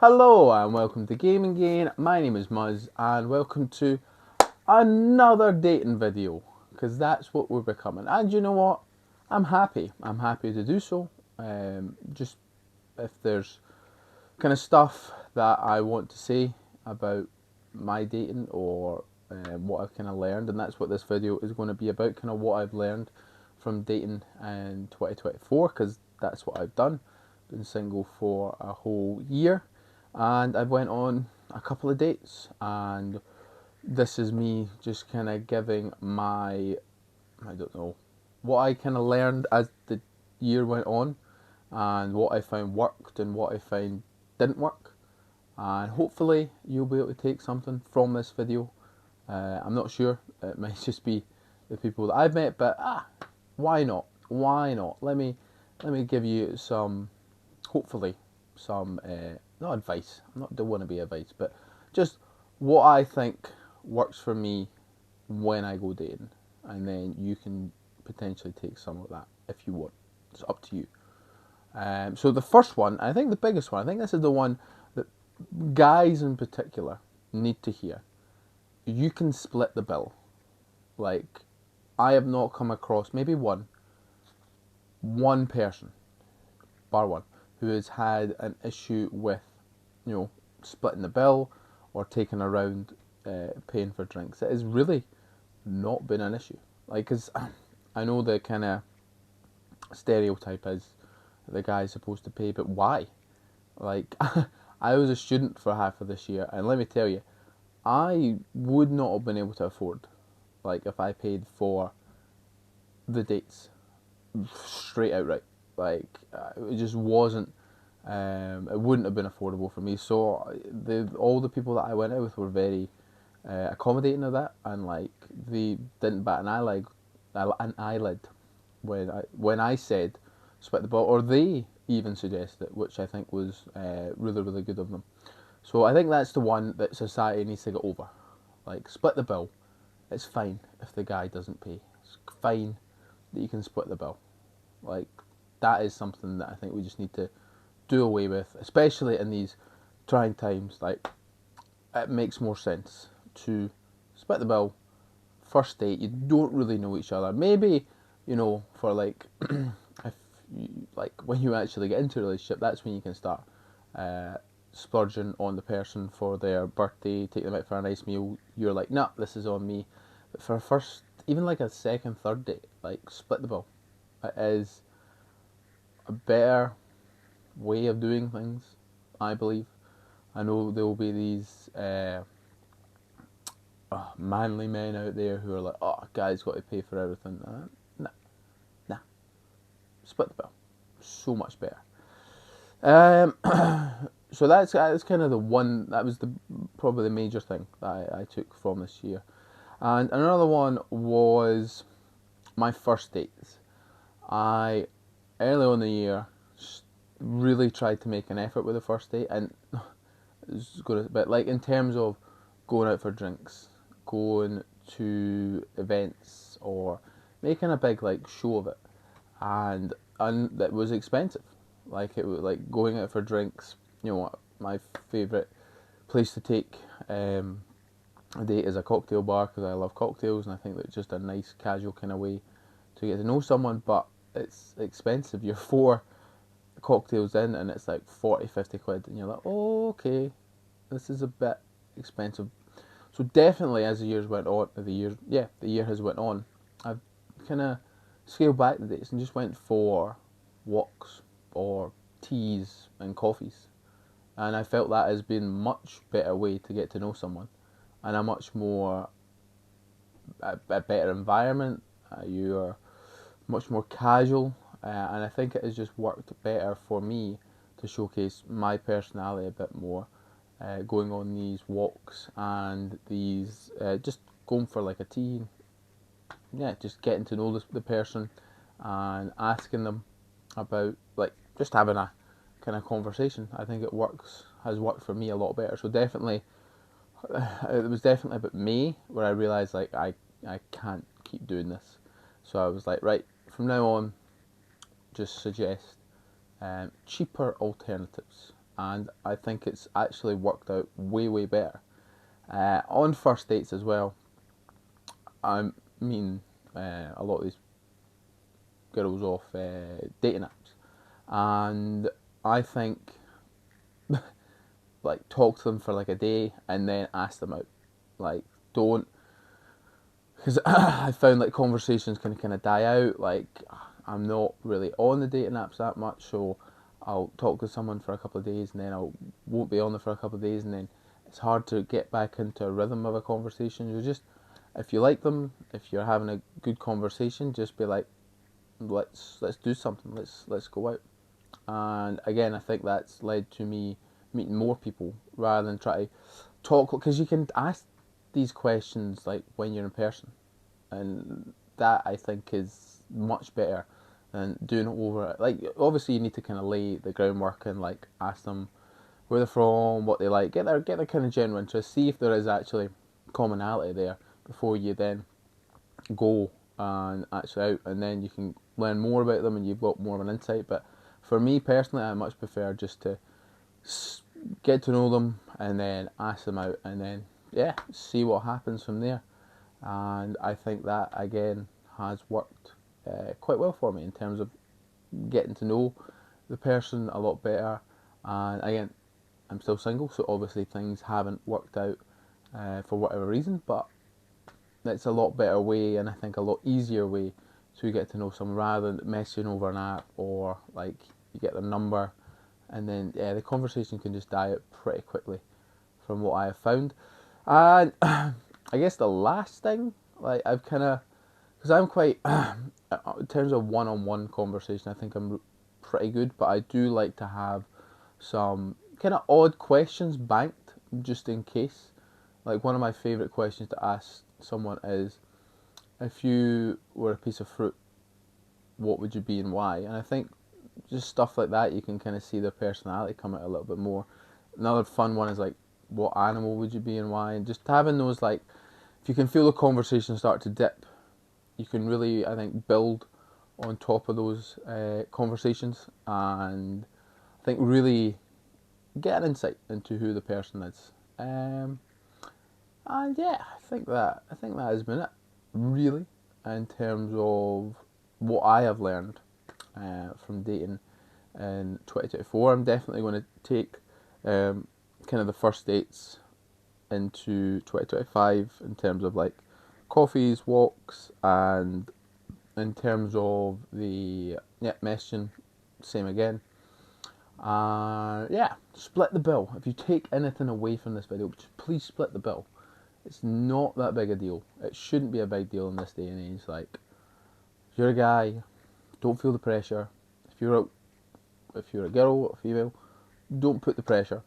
Hello and welcome to Gaming Gain. My name is Muzz and welcome to another dating video, because that's what we're becoming. And you know what? I'm happy. I'm happy to do so. Just if there's kind of stuff that I want to say about my dating or what I've kind of learned, and that's what this video is going to be about, kind of what I've learned from dating in 2024, because that's what I've done. Been single for a whole year and I've went on a couple of dates, and this is me just kind of giving my, I don't know, what I kind of learned as the year went on, and what I found worked and what I found didn't work, and hopefully you'll be able to take something from this video. I'm not sure, it might just be the people that I've met, but why not? Why not? Let me give you some, hopefully some not advice. Don't want to be advice, but just what I think works for me when I go dating, and then you can potentially take some of that if you want. It's up to you. So the first one, I think the biggest one, I think this is the one that guys in particular need to hear. You can split the bill. Like, I have not come across maybe one person, bar one, who has had an issue with, splitting the bill or taking a round paying for drinks. It has really not been an issue. Like, because I know the kind of stereotype is the guy's supposed to pay, but why? Like, I was a student for half of this year, and let me tell you, I would not have been able to afford, like, if I paid for the dates straight outright. Like, it just wasn't. It wouldn't have been affordable for me. So all the people that I went out with were very accommodating of that, and like they didn't bat an eyelid when I said split the bill, or they even suggested it, which I think was really good of them. So I think that's the one that society needs to get over. Like, split the bill. It's fine if the guy doesn't pay. It's fine that you can split the bill. Like, that is something that I think we just need to do away with, especially in these trying times. Like, it makes more sense to split the bill. First date, you don't really know each other. Maybe, for like, if you, like, when you actually get into a relationship, that's when you can start splurging on the person for their birthday, take them out for a nice meal. You're like, nah, this is on me. But for a first, even like a second, third date, like, split the bill. It is a better way of doing things, I believe. I know there will be these manly men out there who are like, oh, guys got to pay for everything. Nah, split the bill. So much better. So that's kind of the one, that was probably the major thing that I took from this year. And another one was my first dates. I, early on in the year, really tried to make an effort with the first date, and but like, in terms of going out for drinks, going to events, or making a big like show of it, and that was expensive. Like, it was like going out for drinks. My favourite place to take a date is a cocktail bar, because I love cocktails, and I think that's just a nice casual kind of way to get to know someone. But it's expensive. You're 4 cocktails in and it's like 40-50 quid, and you're like, oh, okay, this is a bit expensive. So definitely, as the year has went on, I've kind of scaled back the dates and just went for walks or teas and coffees, and I felt that has been much better way to get to know someone, and a much more a better environment. You're much more casual, and I think it has just worked better for me to showcase my personality a bit more, going on these walks and these just going for like a tea. Yeah, just getting to know the person and asking them about, like, just having a kind of conversation. I think has worked for me a lot better. So definitely, it was definitely about May where I realised, like, I can't keep doing this. So I was like, right, from now on, just suggest cheaper alternatives. and I think it's actually worked out way better. On first dates as well, I mean, a lot of these girls off dating apps, and I think like talk to them for like a day and then ask them out. Like, don't, because I found like conversations can kind of die out. Like, I'm not really on the dating apps that much, so I'll talk to someone for a couple of days and then I won't be on there for a couple of days, and then it's hard to get back into a rhythm of a conversation. You just, if you like them, if you're having a good conversation, just be like, let's do something. Let's go out. And again, I think that's led to me meeting more people rather than try to talk, because you can ask these questions like when you're in person, and that I think is much better than doing it over. Like, obviously you need to kind of lay the groundwork and like ask them where they're from, what they like, get their kind of general interest, see if there is actually commonality there before you then go and actually out, and then you can learn more about them and you've got more of an insight. But for me personally, I much prefer just to get to know them and then ask them out, and then see what happens from there. And I think that again has worked quite well for me in terms of getting to know the person a lot better. And again, I'm still single, so obviously things haven't worked out for whatever reason, but it's a lot better way, and I think a lot easier way to get to know someone rather than messaging over an app, or like you get their number and then the conversation can just die out pretty quickly from what I have found. And I guess the last thing, like I've kind of, because I'm quite, in terms of one-on-one conversation, I think I'm pretty good, but I do like to have some kind of odd questions banked just in case. Like, one of my favourite questions to ask someone is, if you were a piece of fruit, what would you be and why? And I think just stuff like that, you can kind of see their personality come out a little bit more. Another fun one is like, what animal would you be and why? And just having those, like, if you can feel the conversation start to dip, you can really, I think, build on top of those conversations, and I think really get an insight into who the person is. And yeah, I think that has been it, really, in terms of what I have learned from dating in 2024. I'm definitely going to take kind of the first dates into 2025 in terms of like coffees, walks, and in terms of the messaging, same again. Split the bill. If you take anything away from this video, please split the bill. It's not that big a deal. It shouldn't be a big deal in this day and age. Like, if you're a guy, don't feel the pressure. If you're a girl or a female, don't put the pressure.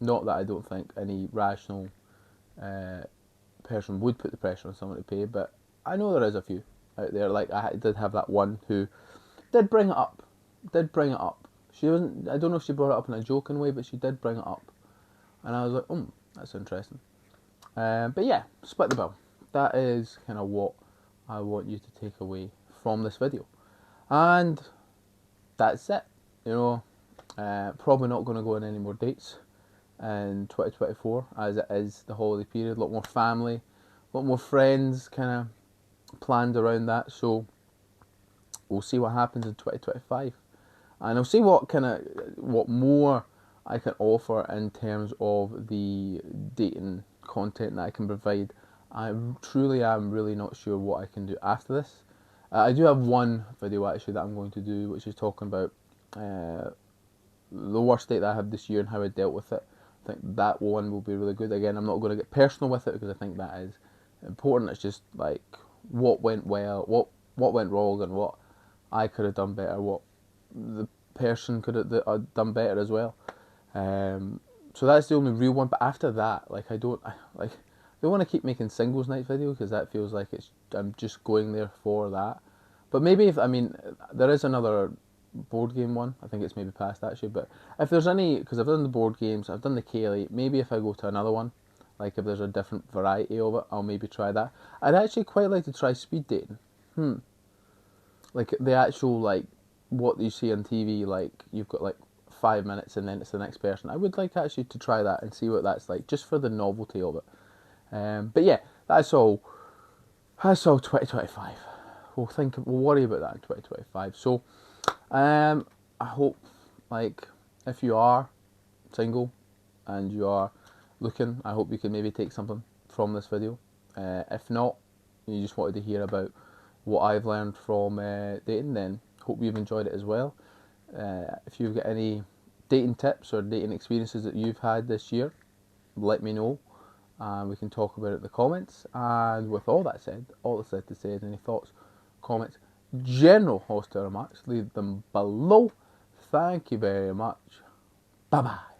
Not that I don't think any rational person would put the pressure on someone to pay, but I know there is a few out there. Like, I did have that one who did bring it up. She wasn't, I don't know if she brought it up in a joking way, but she did bring it up. And I was like, that's interesting. But yeah, split the bill. That is kind of what I want you to take away from this video. And that's it. You know, probably not going to go on any more dates in 2024, as it is the holiday period. A lot more family, a lot more friends kind of planned around that. So we'll see what happens in 2025. And I'll see what more I can offer in terms of the dating content that I can provide. I truly am really not sure what I can do after this. I do have one video actually that I'm going to do, which is talking about the worst date that I had this year and how I dealt with it. I think that one will be really good. Again, I'm not going to get personal with it because I think that is important. It's just like what went well, what went wrong, and what I could have done better, what the person could have done better as well. So that's the only real one. But after that, like, I don't want to keep making singles night video because that feels like I'm just going there for that. But maybe there is another board game one. I think it's maybe past actually. But if there's any, because I've done the board games, I've done the Kaylee. Maybe if I go to another one, like if there's a different variety of it, I'll maybe try that. I'd actually quite like to try speed dating. Like the actual, like what you see on TV, like you've got like 5 minutes and then it's the next person. I would like actually to try that and see what that's like, just for the novelty of it. But yeah, that's all. That's all 2025. We'll worry about that in 2025. So, I hope, like, if you are single and you are looking, I hope you can maybe take something from this video. If not, you just wanted to hear about what I've learned from dating, then hope you've enjoyed it as well. If you've got any dating tips or dating experiences that you've had this year, let me know, and we can talk about it in the comments. And with all that said, all that's left to say is any thoughts, comments, general hostile remarks, leave them below. Thank you very much. Bye bye.